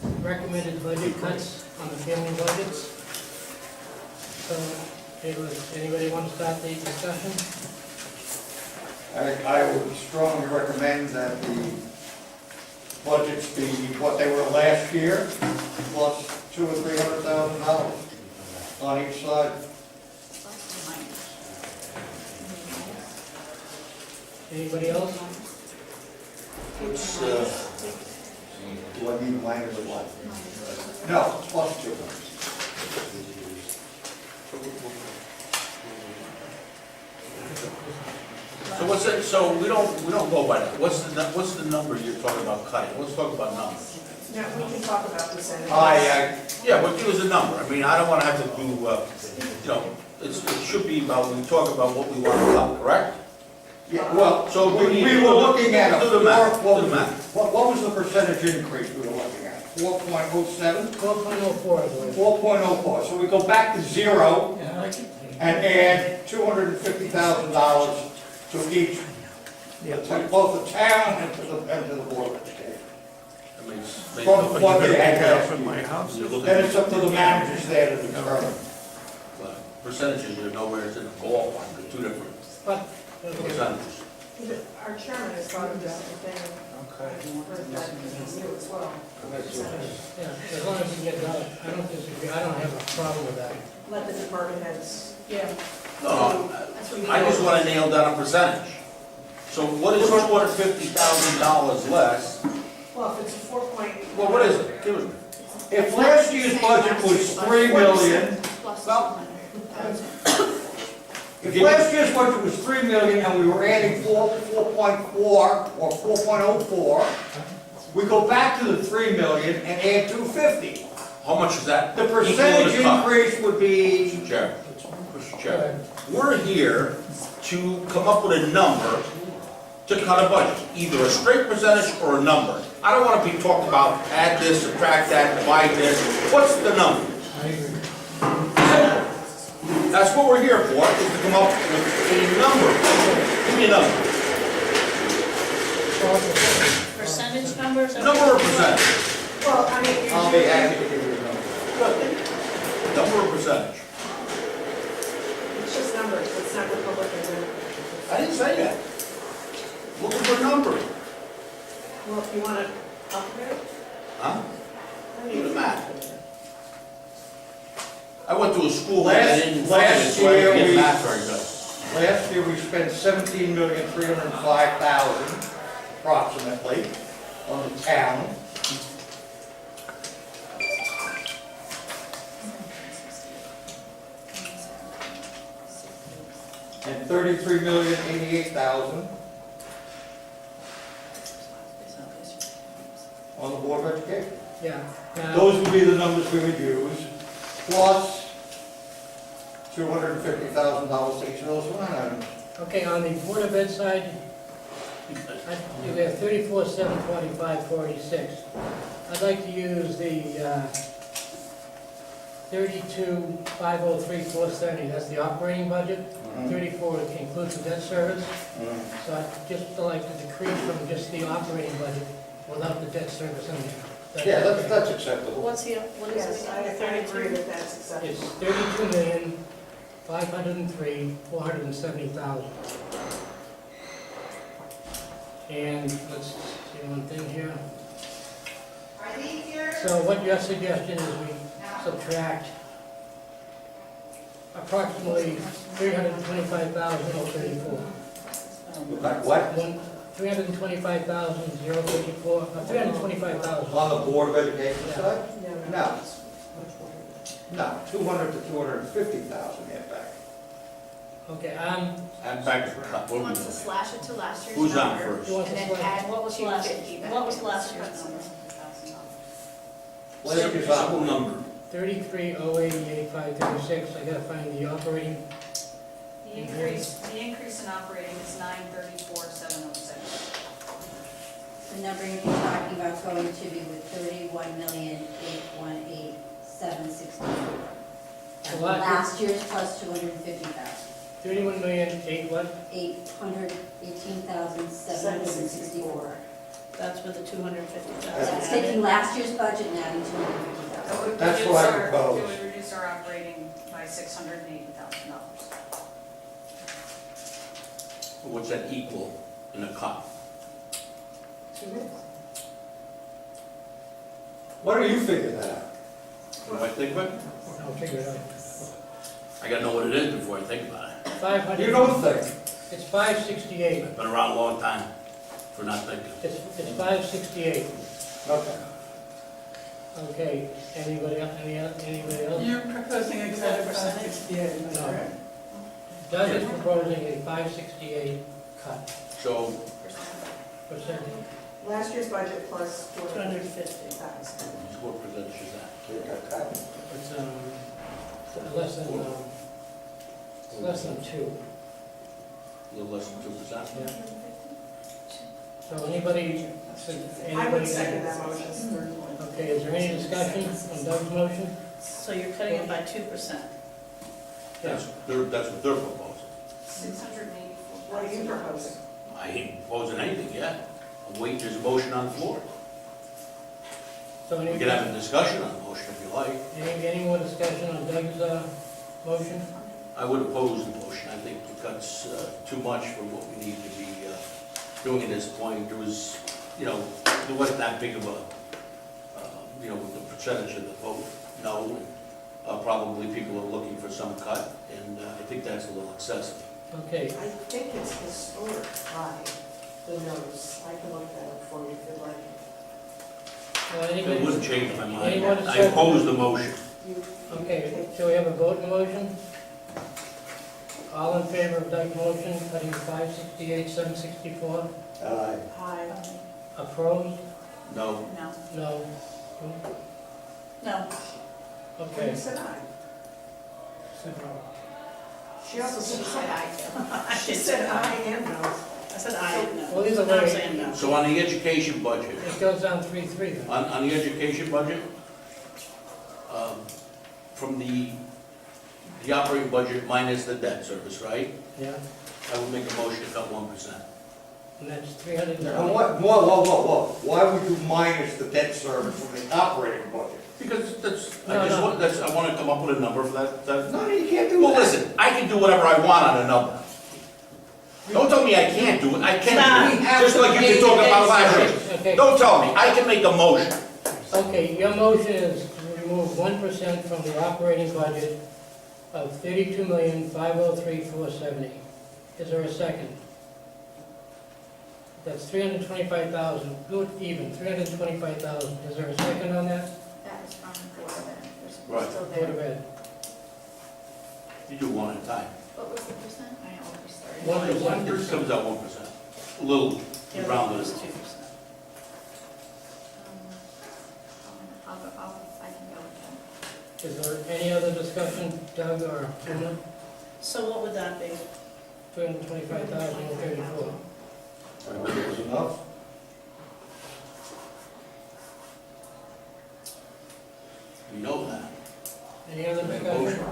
recommended budget cuts on the family budgets. So, anybody want to start the discussion? I would strongly recommend that the budgets be what they were last year, plus $200,000 or $300,000 on each side. Anybody else? It's, do I need minus what? No, plus 200. So what's it, so we don't go by that. What's the number you're talking about cutting? Let's talk about numbers. No, we can talk about percentages. Yeah, but give us a number. I mean, I don't want to have to do, it should be about, we talk about what we want to cut, correct? Yeah, well, So we were looking at a do the math, four, do the math. what was the percentage increase we were looking at? 4.07? 4.04, I believe. 4.04, so we go back to zero Yeah, I like it. and add $250,000 to each, both the town and to the board of education. I mean, From what they had last in my year. house. Then it's up to the managers there to determine. percentages are nowhere in the ballpark, they're two different But, percentages. Our chairman has brought this thing, for that you as well. yeah, as long as we get done, I don't disagree, I don't have a problem with that. Let the department heads. Yeah. No, I just want to nail down a percentage. So what is $250,000 less? Well, if it's a 4 point. Well, what is it? Give it to me. If last year's budget was $3 million, if last year's budget was $3 million and we were adding 4.4 or 4.04, we go back to the $3 million and add 250. How much is that? The percentage Equal to cut? increase would be, Mr. Chair, Mr. Chair, we're here to come up with a number to cut a budget, either a straight percentage or a number. I don't want to be talking about add this, subtract that, divide this. What's the number? I agree. Simple. That's what we're here for, is to come up with a number. Give me a number. Percentage numbers? Number or percentage? Well, I mean. I'll be happy to give you a number. Number or percentage? It's just numbers, it's not Republican. I didn't say that. Looking for a number. Well, if you want to alphabet. Huh? Do the math. I went to a school that didn't Last so I didn't year get we- math very good. Last year, we spent $17,305,000 approximately on the town. And $33,088,000 on the Board of Education. Yeah. Now, Those would be the numbers we would use, plus $250,000 to each of those line items. okay, on the Board of Ed side, you have 34,745,486. I'd like to use the 32,503,470, that's the operating budget. 34 includes the debt service. So I'd just like to decrease from just the operating budget without the debt service in there. Yeah, that's acceptable. What is Yes, it? I agree that that's acceptable. It's 32,503,470,000. And let's see one thing here. So what your suggestion is we subtract approximately 325,034. What? 325,034, 325,000. On the Board of Education Yeah. side? No. No, 200 to 250,000 get back. Okay, Add back the cut. He wants to slash it to last year's Who's on number, first? you want and to then select? add What was last, 250 back. what was last year's number? Last year's Simple number. 33,088,536, I gotta find the operating, The increase in operating is 934,706. The number you're talking about going to be with 31,818,764. So last Last year's plus 250,000. 31,008,000 what? 818,764. That's with the 250,000 So it's taking last year's budget and adding That 250,000. would That's reduce what I our- propose. It would reduce our operating by $680,000. What's that equal in a cut? 2 minutes. Why don't you figure that out? What do I think of it? I'll figure it out. I gotta know what it is before I think about it. 500. You don't think. It's 568. I've been around a long time for not thinking. It's 568. Okay. Okay, anybody else, anybody else? You're proposing exactly percentage? 568, is No. that correct? Doug is proposing a 568 cut So, percent. Last year's budget plus 250. 250,000. what percentage is that? You got that. It's less than 2. A little less than 2%? Yeah. So anybody? I would second that motion. Okay, is there any discussion on Doug's motion? So you're cutting it by 2%. That's what they're proposing. $684,000. What are you proposing? I ain't proposing anything yet. I'm waiting, there's a motion on the floor. So We can have a discussion on the motion if you like. any more discussion on Doug's motion? I would oppose the motion. I think it cuts too much for what we need to be doing at this point. There was, there wasn't that big of a, with the percentage of the vote, no. And probably people are looking for some cut, and I think that's a little excessive. Okay, I think it's historic high, the no's. I can look that up for you if you'd like. well, It anybody? wouldn't change my mind. Anyone I oppose the motion. Okay, shall we have a vote in the motion? All in favor of Doug's motion, cutting 568, 764? Aye. High. Opposed? No. No. No? No. Okay. You said aye. So, She also She said said aye. I. She said aye and no. I said I, no. Well, either Now I'm way- saying no. So on the education budget, It goes down 3-3 then. on the education budget, from the operating budget minus the debt service, right? Yeah, I would make a motion to cut 1%. and that's 300. Now, whoa. Why would you minus the debt service from the operating budget? Because that's, No, no. I want to come up with a number for that. No, you can't do Well, that. listen, I can do whatever I want on a number. Don't tell me I can't do it, I can do it, just like you can talk about last year. Okay, Don't tell me, I can make a motion. okay, your motion is to remove 1% from the operating budget of 32,503,470. Is there a second? That's 325,000, good even, 325,000. Is there a second on that? That was from Board of Ed. Right. Still Board of there. Ed. You do one at a time. What was the percent? I know, we started. 1%. It comes out 1%. A little Yeah, rounded. it's 2%. I can go with Is there any other discussion, Doug or Uma? So what would that be? 325,034. I think it was enough. We know that. Any other Make a discussion? motion.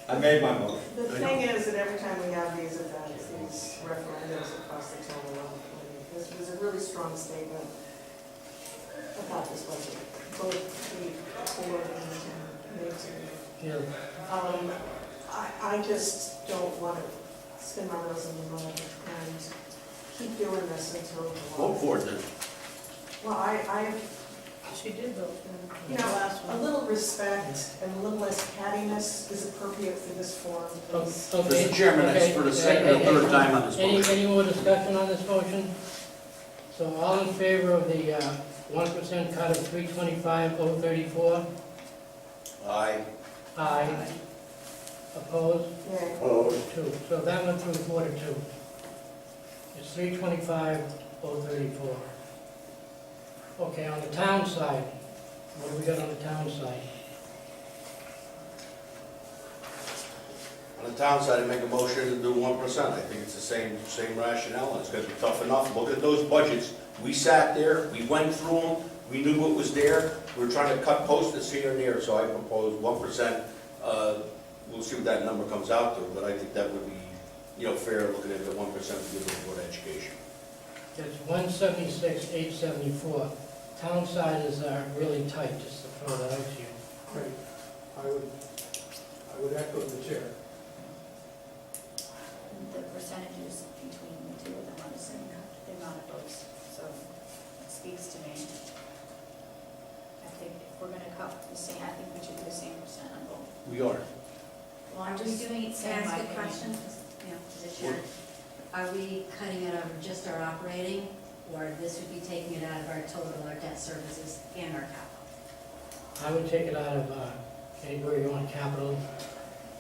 I made my motion. The thing is that every time we have these events, these referendums across the town, this was a really strong statement about this budget, both the board and me too. Yeah. I just don't want to spin my wheels in the mud and keep doing this until. Vote for it then. Well, I, She did vote for you the know, last a one. little respect and a little less cattiness is appropriate for this forum. please. Okay. Mr. Chairman, that's for the second or third time on this motion. Any more discussion on this motion? So all in favor of the 1% cut of 325,034? Aye. Aye. Opposed? Yeah. Opposed. 2. So that went through 4-2. It's 325,034. Okay, on the town side, what do we got on the town side? On the town side, I make a motion to do 1%. I think it's the same rationale, and it's gonna be tough enough. Look at those budgets. We sat there, we went through them, we knew what was there. We were trying to cut post-its here and there, so I propose 1%. We'll see what that number comes out to, but I think that would be, fair, looking at the 1% we give the Board of Education. It's 176,874. Town side is really tight, just to throw that out to you. Right. I would echo the chair. The percentages between the two of them are the same. They're not opposed, so it speaks to me. I think if we're gonna cut the same, I think we should do the same percent on both. We are. Well, Are I'm we just doing it, can I saying ask my a opinion. question? To the chair. Are we cutting it out of just our operating, or this would be taking it out of our total, our debt services and our capital? I would take it out of anywhere you want capital.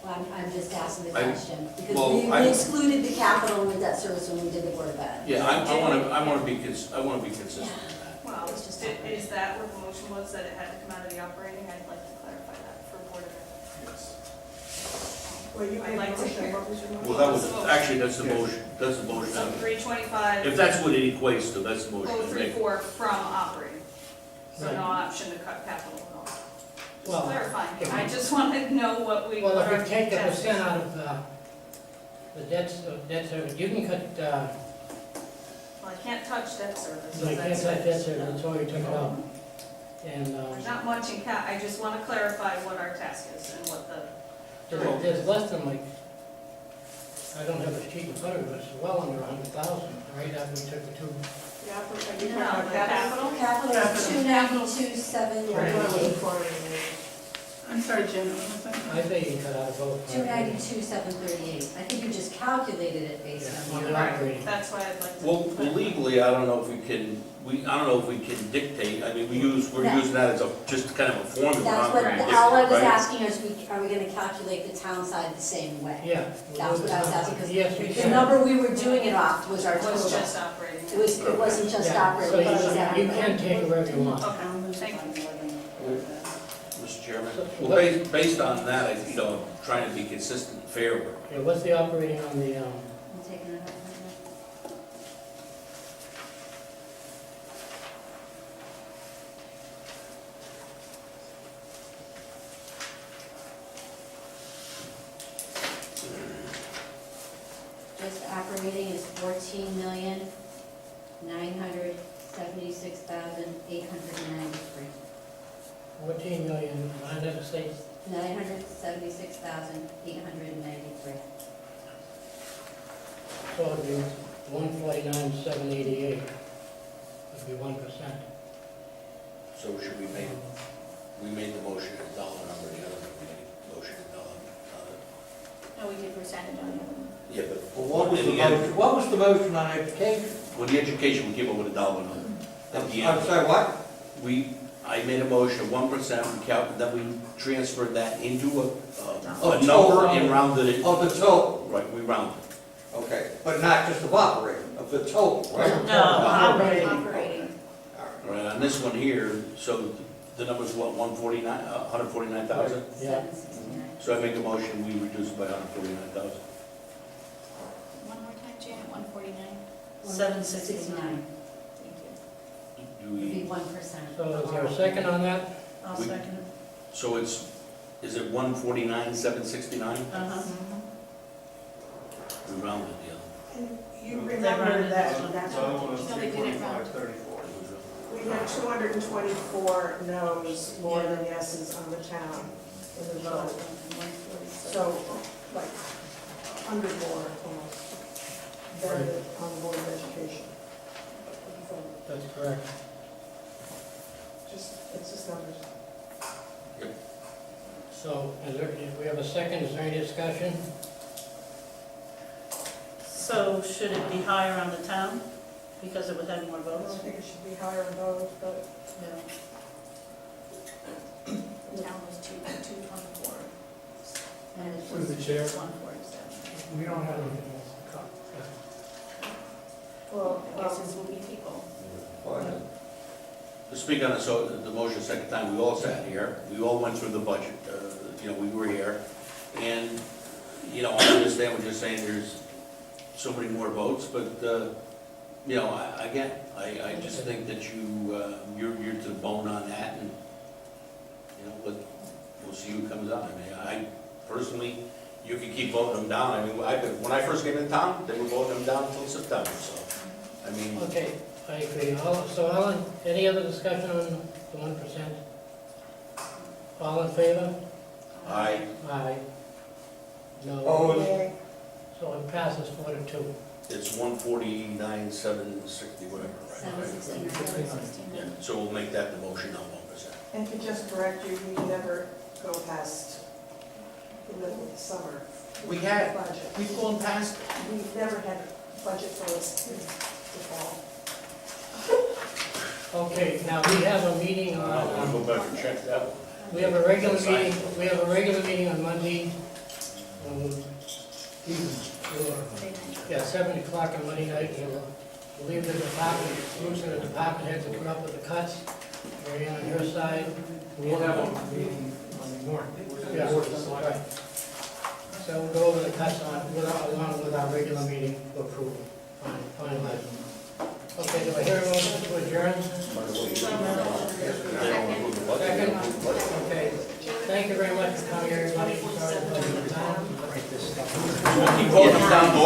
Well, I'm just asking the I- question, because well, we I- excluded the capital and the debt service when we did the Board of Ed. Yeah, I wanna be consistent in that. Well, It's just is that what the motion was, that it had to come out of the operating? I'd like to clarify that for Board of Ed. Well, you I'd made a like to motion, hear. what was your motion? Well, that was, actually, that's the motion, So If 325, that's what it equates to, that's the motion. 034 from operating. So Right. no option to cut capital at all. Well, Just clarifying, if I we- just want to know what we. Well, what if our you take the task is. percent out of the debt service, you can cut, Well, I can't touch debt service. no, you can't that's cut it. debt service, that's why we took it out. And There's not much in I just want to clarify what our task is and what the. there's less than like, I don't have a sheet in front of me, but it's well under 100,000, right after we took the two. Yeah, are you talking No, about the capital? Capital is 292,738. I'm sorry, Jim, what was that? I think you can cut out of both. 292,738. I think you just calculated it based Yeah. on Yeah. your. Operating. That's why I'd like to. Well, legally, I don't know if we can, I don't know if we can dictate, I mean, we're No. using that as just kind of a formula. That's not what, very all I was different, right? asking is, are we gonna calculate the town side the same way? Yeah. That's what I was asking, Yes, we because the can. number we were doing it off was our It was total. just operating. It wasn't just Yeah, operating, so it was you can take it wherever you want. Okay, thank you. Mr. Chairman, So well, what- based on that, I'm trying to be consistent and fair with it. Yeah, what's the operating on the, I'm taking it out. Just operating is 14,976,893. 14,906? 976,893. So it'd be 149,788. Would be 1%. So should we made the motion a dollar number, the other we made the motion a dollar. No, we did percentage on the other one. Yeah, but Well, what was in the the end, motion, what was the motion on education? well, the education, we came up with a dollar number. At the I'm end, sorry, what? I made a motion of 1%, then we transferred that into a Oh, number total. and rounded it. Of the total, Right, we rounded. okay, but not just of operating, of the total, right? No, operating. Operating. All right, on this one here, so the number's what, 149,000? Yeah. 769. So I make a motion, we reduce it by 149,000. One more time, Janet, 149? 769. Thank you. Do Would be we, 1%. So is there a second on that? I'll We- second it. so is it 149,769? Uh-huh. We rounded the other. And you They remember rounded that, this one. that's, No, they didn't round. we had 224 no's more than yeses on the town in the vote. So, like, 100 more almost, voted on the Board of Education. That's correct. It's just numbers. So, if we have a second, is there any discussion? So should it be higher on the town because it would have more I votes? don't think it should be higher in both, but Yeah. The town was 224. And it's Through the chair. 147. We don't have anything else to cut. well, I guess this will be people. To speak on it, so the motion second time, we all sat here, we all went through the budget, we were here, and, I understand what you're saying, there's so many more votes, but, I just think that you're to the bone on that, and, but we'll see who comes up. I mean, I personally, you can keep voting them down, when I first came in town, they were voting them down until September, so I mean, Okay, I agree. So Alan, any other discussion on the 1%? All in favor? I, Aye. No. Opposed? So it passes 4-2. it's 149,760, whatever, right? 769. Yeah, so we'll make that the motion on 1%. And to just correct you, we never go past the middle of the summer. We had, Budget. we've gone past, We've never had budget for us to fall. Okay, now we have a meeting on, go back and check that one. we have a regular meeting on Monday. Yeah, 7 o'clock on Monday night. We'll leave the department, groups in the department heads to come up with the cuts. Mary Ann on her side. We'll have a meeting on the morning. Yeah, right. So we'll go over the cuts on, along with our regular meeting to approve, finalize them. Okay, do I hear a motion to adjourn? Second? Okay. Thank you very much for coming, everybody. Sorry about the time. we'll keep voting down the